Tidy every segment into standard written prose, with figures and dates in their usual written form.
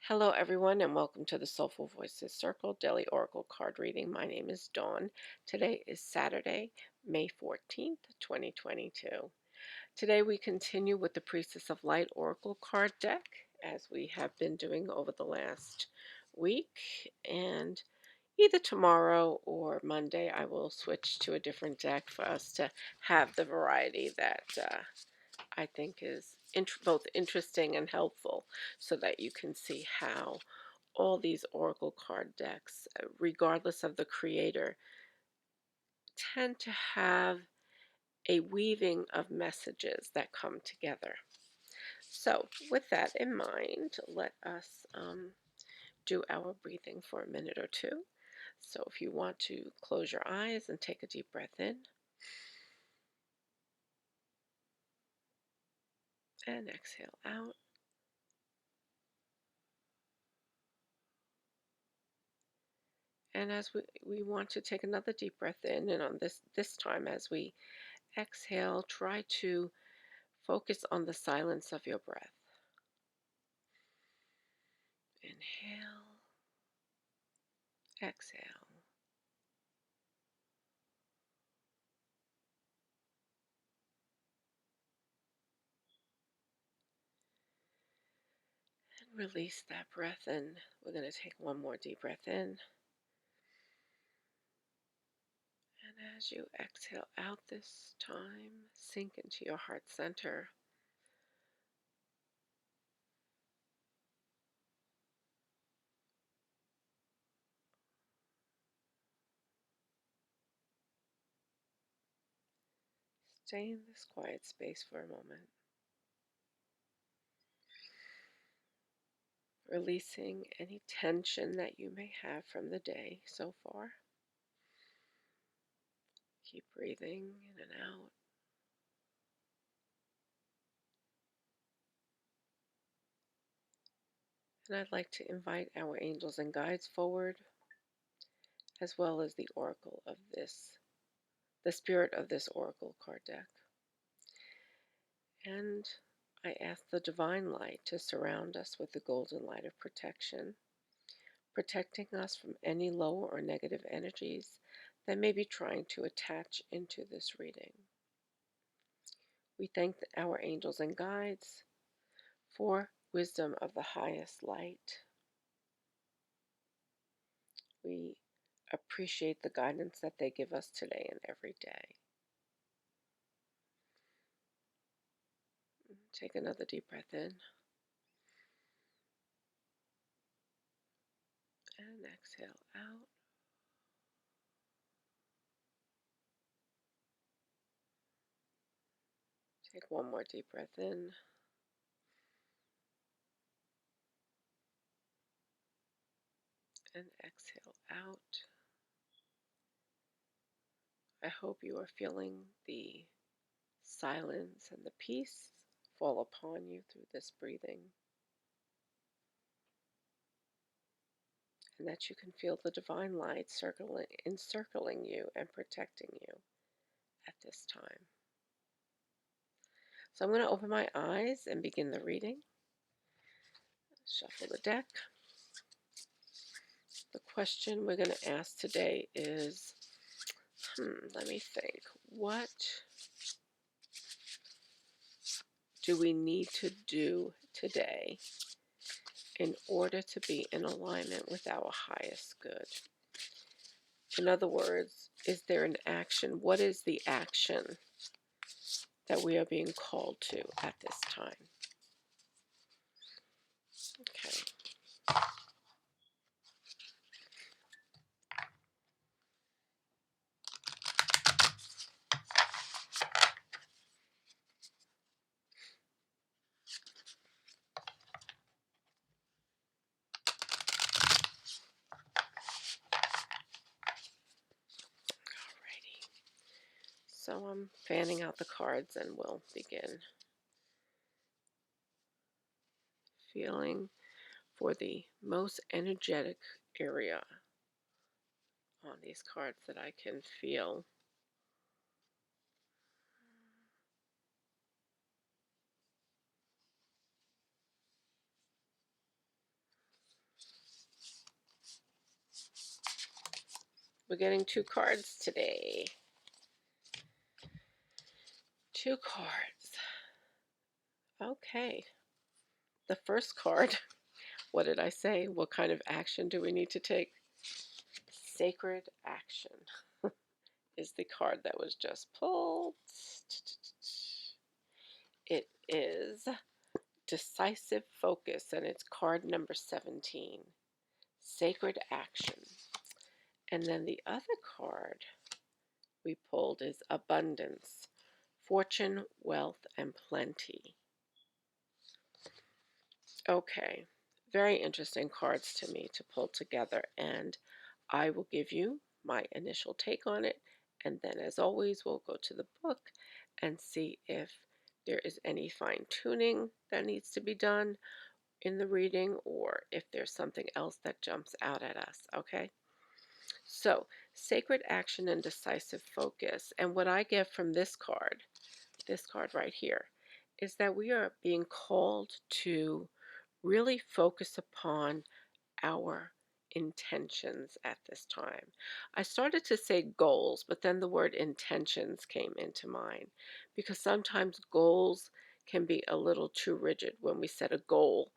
Hello, everyone, and welcome to the Soulful Voices Circle Daily Oracle Card Reading. My name is Dawn. Today is Saturday, May 14th, 2022. Today we continue with the Priestess of Light Oracle card deck, as we have been doing over the last week. And either tomorrow or Monday, I will switch to a different deck for us to have the variety that I think is both interesting and helpful, so that you can see how all these oracle card decks, regardless of the creator, tend to have a weaving of messages that come together. So with that in mind, let us do our breathing for a minute or two. So if you want to close your eyes and take a deep breath in and exhale out. And as we want to take another deep breath in, and on this time as we exhale, try to focus on the silence of your breath. Inhale, exhale. And release that breath, and we're going to take one more deep breath in. And as you exhale out this time, sink into your heart center. Stay in this quiet space for a moment, releasing any tension that you may have from the day so far. Keep breathing in and out. And I'd like to invite our angels and guides forward, as well as the oracle of the spirit of this oracle card deck. And I ask the divine light to surround us with the golden light of protection, protecting us from any lower or negative energies that may be trying to attach into this reading. We thank our angels and guides for wisdom of the highest light. We appreciate the guidance that they give us today and every day. Take another deep breath in and exhale out. Take one more deep breath in and exhale out. I hope you are feeling the silence and the peace fall upon you through this breathing, and that you can feel the divine light encircling you and protecting you at this time. So I'm going to open my eyes and begin the reading. Shuffle the deck. The question we're going to ask today is, let me think. What do we need to do today in order to be in alignment with our highest good? In other words, is there an action? What is the action that we are being called to at this time? Okay. Alrighty. So I'm fanning out the cards and we'll begin. Feeling for the most energetic area on these cards that I can feel. We're getting 2 cards today. 2 cards. Okay. The first card, what did I say? What kind of action do we need to take? Sacred action is the card that was just pulled. It is decisive focus, and it's card number 17. Sacred action. And then the other card we pulled is abundance, fortune, wealth, and plenty. Okay, very interesting cards to me to pull together, and I will give you my initial take on it, and then as always we'll go to the book and see if there is any fine-tuning that needs to be done in the reading, or if there's something else that jumps out at us. Okay, so sacred action and decisive focus, and what I get from this card right here, is that we are being called to really focus upon our intentions at this time. I started to say goals, but then the word intentions came into mind, because sometimes goals can be a little too rigid. When we set a goal,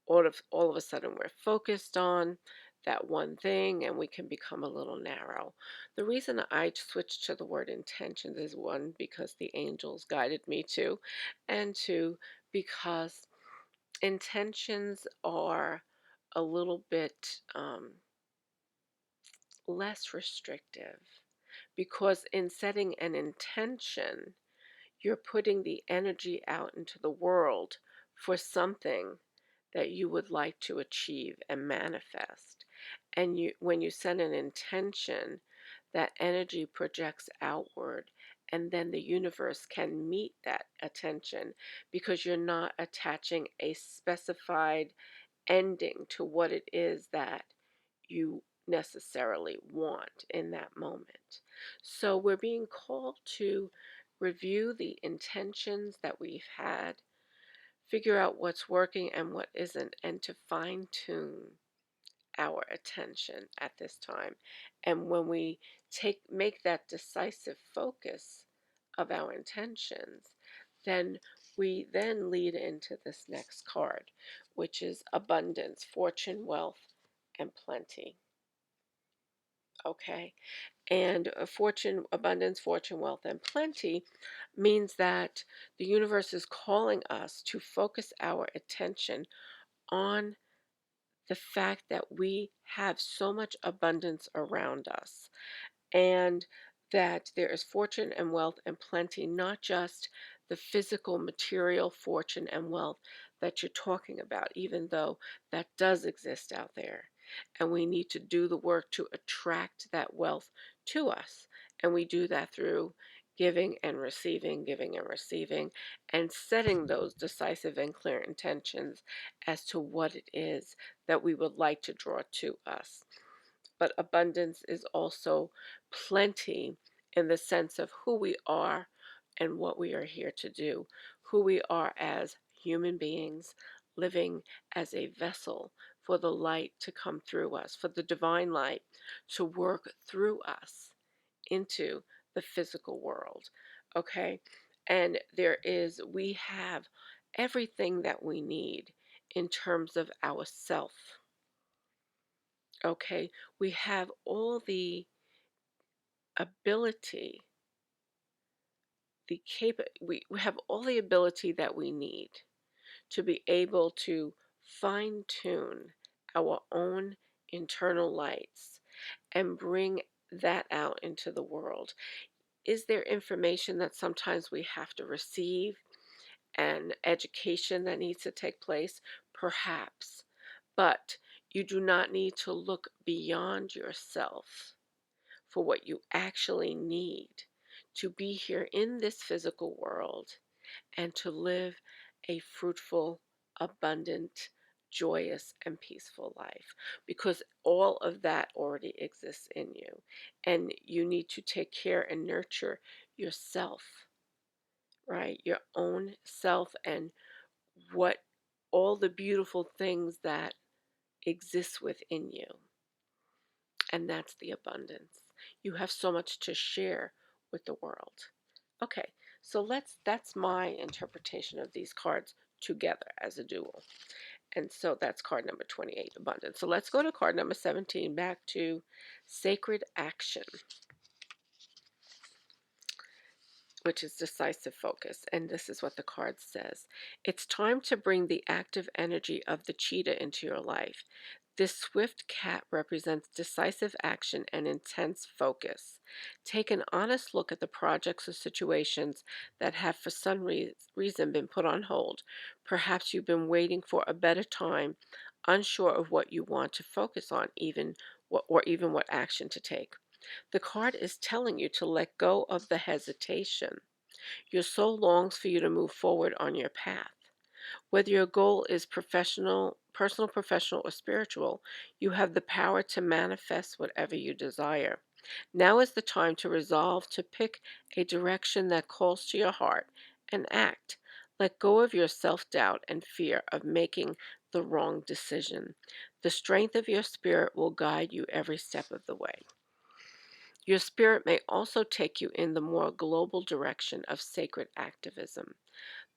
all of a sudden we're focused on that one thing and we can become a little narrow. The reason I switched to the word intentions is, one, because the angels guided me to, and two, because intentions are a little bit less restrictive, because in setting an intention, you're putting the energy out into the world for something that you would like to achieve and manifest. And when you set an intention, that energy projects outward, and then the universe can meet that attention, because you're not attaching a specified ending to what it is that you necessarily want in that moment. So we're being called to review the intentions that we've had, figure out what's working and what isn't, and to fine tune our attention at this time. And when we make that decisive focus of our intentions, then we then lead into this next card, which is abundance, fortune, wealth, and plenty. Okay, and fortune, abundance, fortune, wealth, and plenty means that the universe is calling us to focus our attention on the fact that we have so much abundance around us, and that there is fortune and wealth and plenty, not just the physical material fortune and wealth that you're talking about, even though that does exist out there. And we need to do the work to attract that wealth to us. And we do that through giving and receiving, and setting those decisive and clear intentions as to what it is that we would like to draw to us. But abundance is also plenty in the sense of who we are and what we are here to do, who we are as human beings, living as a vessel for the light to come through us, for the divine light to work through us into the physical world. Okay? And we have everything that we need in terms of our self. Okay, we have all the ability, we have all the ability that we need to be able to fine tune our own internal lights and bring that out into the world. Is there information that sometimes we have to receive, and education that needs to take place? Perhaps. But you do not need to look beyond yourself for what you actually need to be here in this physical world and to live a fruitful, abundant, joyous, and peaceful life, because all of that already exists in you. And you need to take care and nurture yourself, right? Your own self, and what all the beautiful things that exist within you. And that's the abundance. You have so much to share with the world. Okay, so that's my interpretation of these cards together as a duo. And so that's card number 28, abundance. So let's go to card number 17, back to sacred action, which is decisive focus. And this is what the card says. It's time to bring the active energy of the cheetah into your life. This swift cat represents decisive action and intense focus. Take an honest look at the projects or situations that have for some reason been put on hold. Perhaps you've been waiting for a better time, unsure of what you want to focus on, even what action to take. The card is telling you to let go of the hesitation. Your soul longs for you to move forward on your path. Whether your goal is personal, professional, or spiritual, you have the power to manifest whatever you desire. Now is the time to resolve to pick a direction that calls to your heart and act. Let go of your self doubt and fear of making the wrong decision. The strength of your spirit will guide you every step of the way. Your spirit may also take you in the more global direction of sacred activism.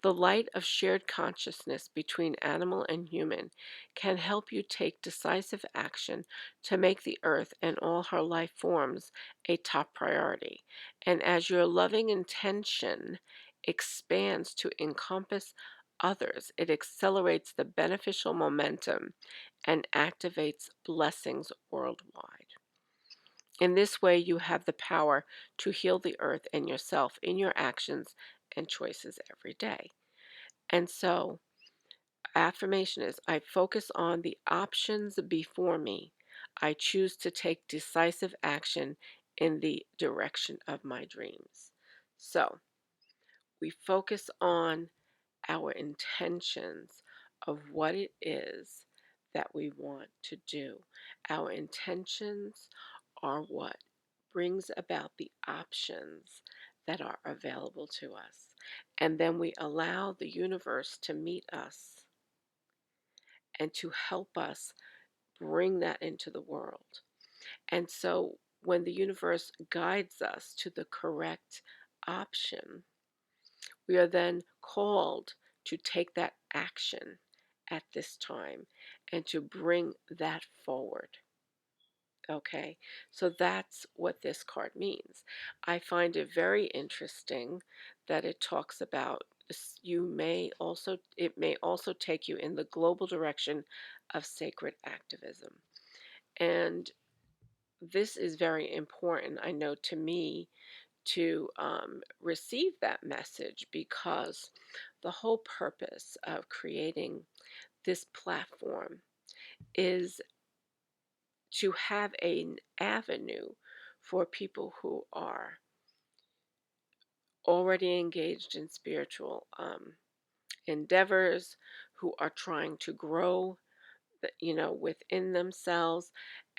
The light of shared consciousness between animal and human can help you take decisive action to make the earth and all her life forms a top priority. And as your loving intention expands to encompass others, it accelerates the beneficial momentum and activates blessings worldwide. In this way, you have the power to heal the earth and yourself in your actions and choices every day. And so, affirmation is I focus on the options before me. I choose to take decisive action in the direction of my dreams. So, we focus on our intentions of what it is that we want to do. Our intentions are what brings about the options that are available to us. And then we allow the universe to meet us and to help us bring that into the world. And so when the universe guides us to the correct option, we are then called to take that action at this time and to bring that forward. Okay, so that's what this card means. I find it very interesting that it talks about it may also take you in the global direction of sacred activism. And this is very important, I know, to me to receive that message, because the whole purpose of creating this platform is to have an avenue for people who are already engaged in spiritual endeavors, who are trying to grow, within themselves,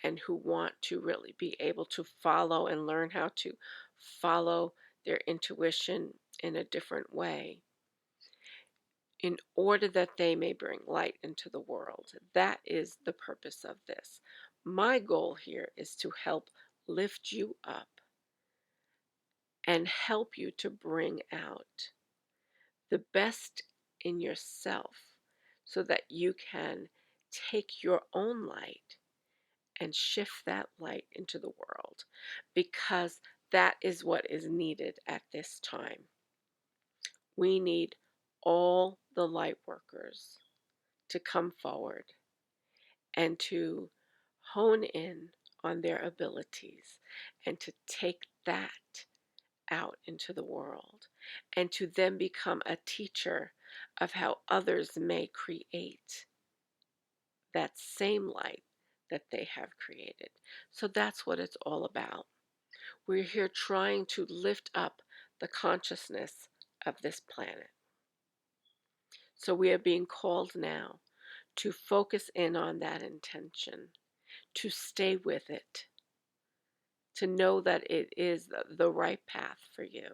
and who want to really be able to follow and learn how to follow their intuition in a different way, in order that they may bring light into the world. That is the purpose of this. My goal here is to help lift you up and help you to bring out the best in yourself so that you can take your own light and shift that light into the world, because that is what is needed at this time. We need all the light workers to come forward and to hone in on their abilities and to take that out into the world, and to then become a teacher of how others may create that same light that they have created. So that's what it's all about. We're here trying to lift up the consciousness of this planet. So we are being called now to focus in on that intention, to stay with it, to know that it is the right path for you,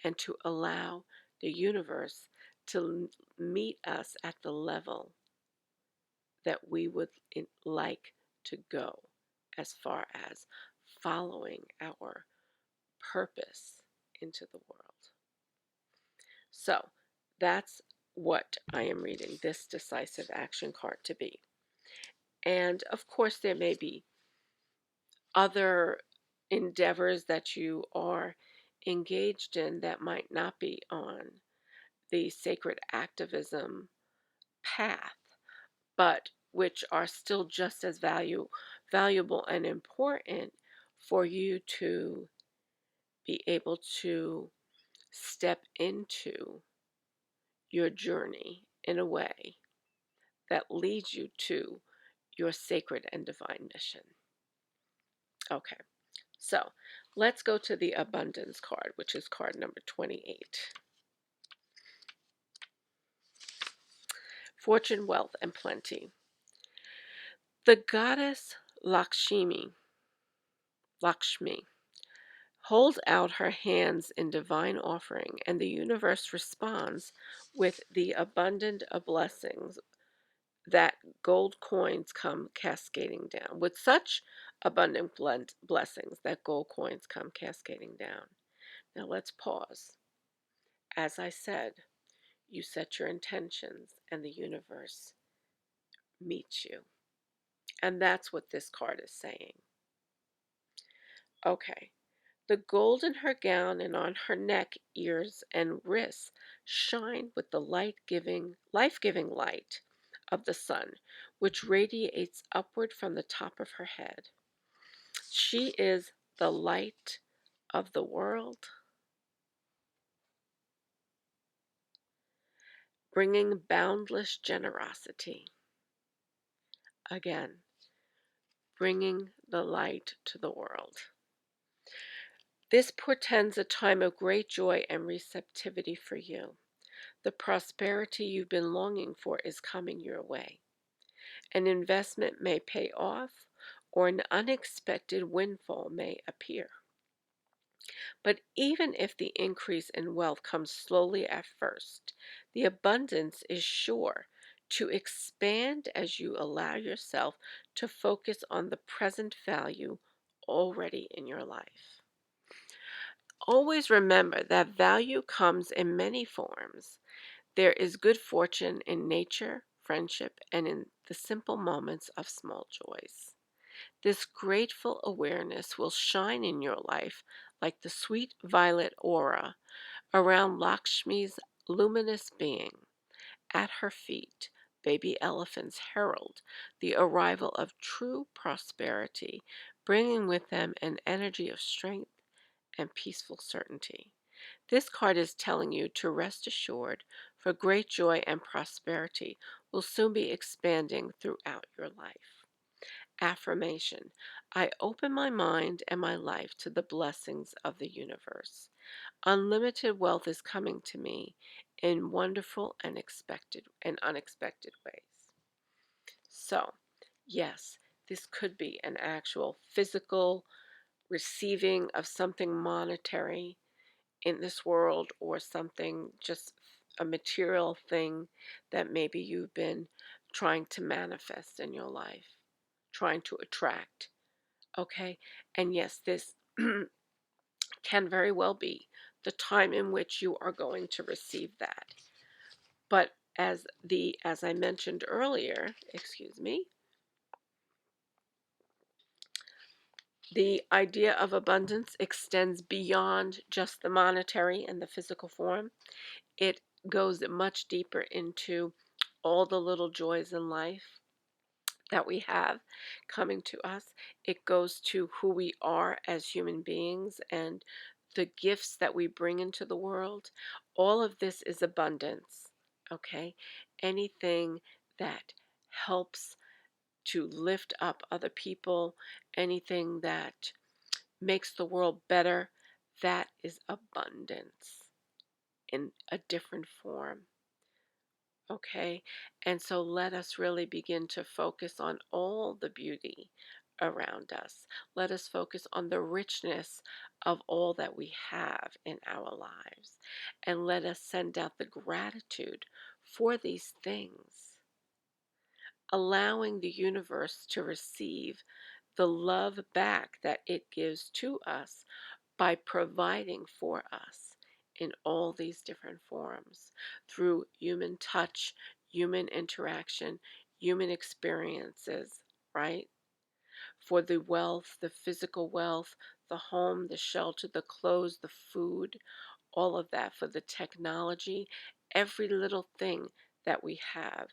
and to allow the universe to meet us at the level that we would like to go, as far as following our purpose into the world. So that's what I am reading this decisive action card to be. And of course, there may be other endeavors that you are engaged in that might not be on the sacred activism path, but which are still just as valuable and important for you to be able to step into your journey in a way that leads you to your sacred and divine mission. Okay, so let's go to the abundance card, which is card number 28. Fortune, wealth, and plenty. The goddess Lakshmi, holds out her hands in divine offering, and the universe responds with the abundant of blessings that gold coins come cascading down. With such abundant blessings that gold coins come cascading down. Now let's pause. As I said, you set your intentions and the universe meets you. And that's what this card is saying. Okay. The gold in her gown and on her neck, ears, and wrists shine with the life-giving light of the sun, which radiates upward from the top of her head. She is the light of the world, bringing boundless generosity. Again, bringing the light to the world. This portends a time of great joy and receptivity for you. The prosperity you've been longing for is coming your way. An investment may pay off, or an unexpected windfall may appear. But even if the increase in wealth comes slowly at first, the abundance is sure to expand as you allow yourself to focus on the present value already in your life. Always remember that value comes in many forms. There is good fortune in nature, friendship, and in the simple moments of small joys. This grateful awareness will shine in your life like the sweet violet aura around Lakshmi's luminous being. At her feet, baby elephants herald the arrival of true prosperity, bringing with them an energy of strength and peaceful certainty. This card is telling you to rest assured, for great joy and prosperity will soon be expanding throughout your life. Affirmation: I open my mind and my life to the blessings of the universe. Unlimited wealth is coming to me in wonderful and unexpected ways. So, yes, this could be an actual physical receiving of something monetary in this world, or something, just a material thing that maybe you've been trying to manifest in your life, trying to attract. Okay? And yes, this can very well be the time in which you are going to receive that. But as I mentioned earlier, excuse me, the idea of abundance extends beyond just the monetary and the physical form. It goes much deeper into all the little joys in life that we have coming to us. It goes to who we are as human beings and the gifts that we bring into the world. All of this is abundance, okay? Anything that helps to lift up other people, anything that makes the world better, that is abundance in a different form. Okay, and so let us really begin to focus on all the beauty around us. Let us focus on the richness of all that we have in our lives. And let us send out the gratitude for these things, allowing the universe to receive the love back that it gives to us by providing for us in all these different forms through human touch, human interaction, human experiences, right? For the wealth, the physical wealth, the home, the shelter, the clothes, the food, all of that, for the technology, every little thing that we have,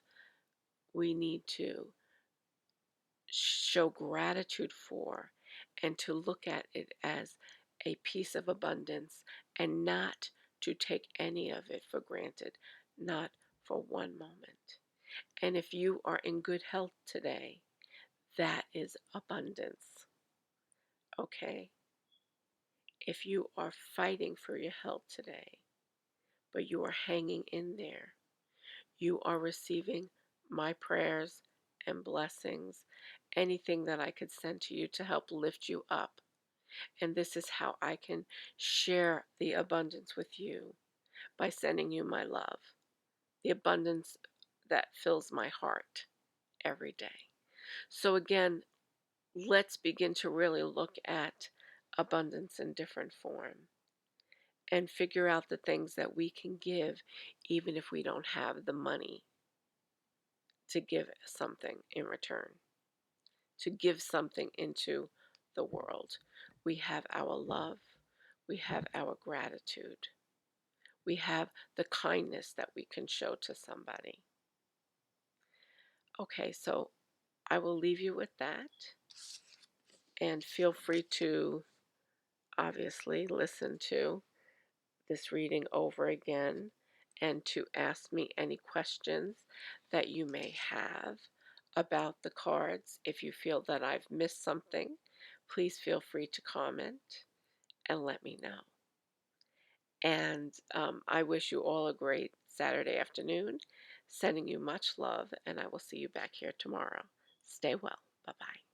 we need to show gratitude for and to look at it as a piece of abundance and not to take any of it for granted, not for one moment. And if you are in good health today, that is abundance, okay? If you are fighting for your health today, but you are hanging in there, you are receiving my prayers and blessings, anything that I could send to you to help lift you up. And this is how I can share the abundance with you, by sending you my love, the abundance that fills my heart every day. So, again, let's begin to really look at abundance in different form and figure out the things that we can give, even if we don't have the money to give something in return, to give something into the world. We have our love, we have our gratitude, we have the kindness that we can show to somebody. Okay, so I will leave you with that, and feel free to obviously listen to this reading over again and to ask me any questions that you may have about the cards. If you feel that I've missed something, please feel free to comment and let me know. And I wish you all a great Saturday afternoon. Sending you much love, and I will see you back here tomorrow. Stay well. Bye bye.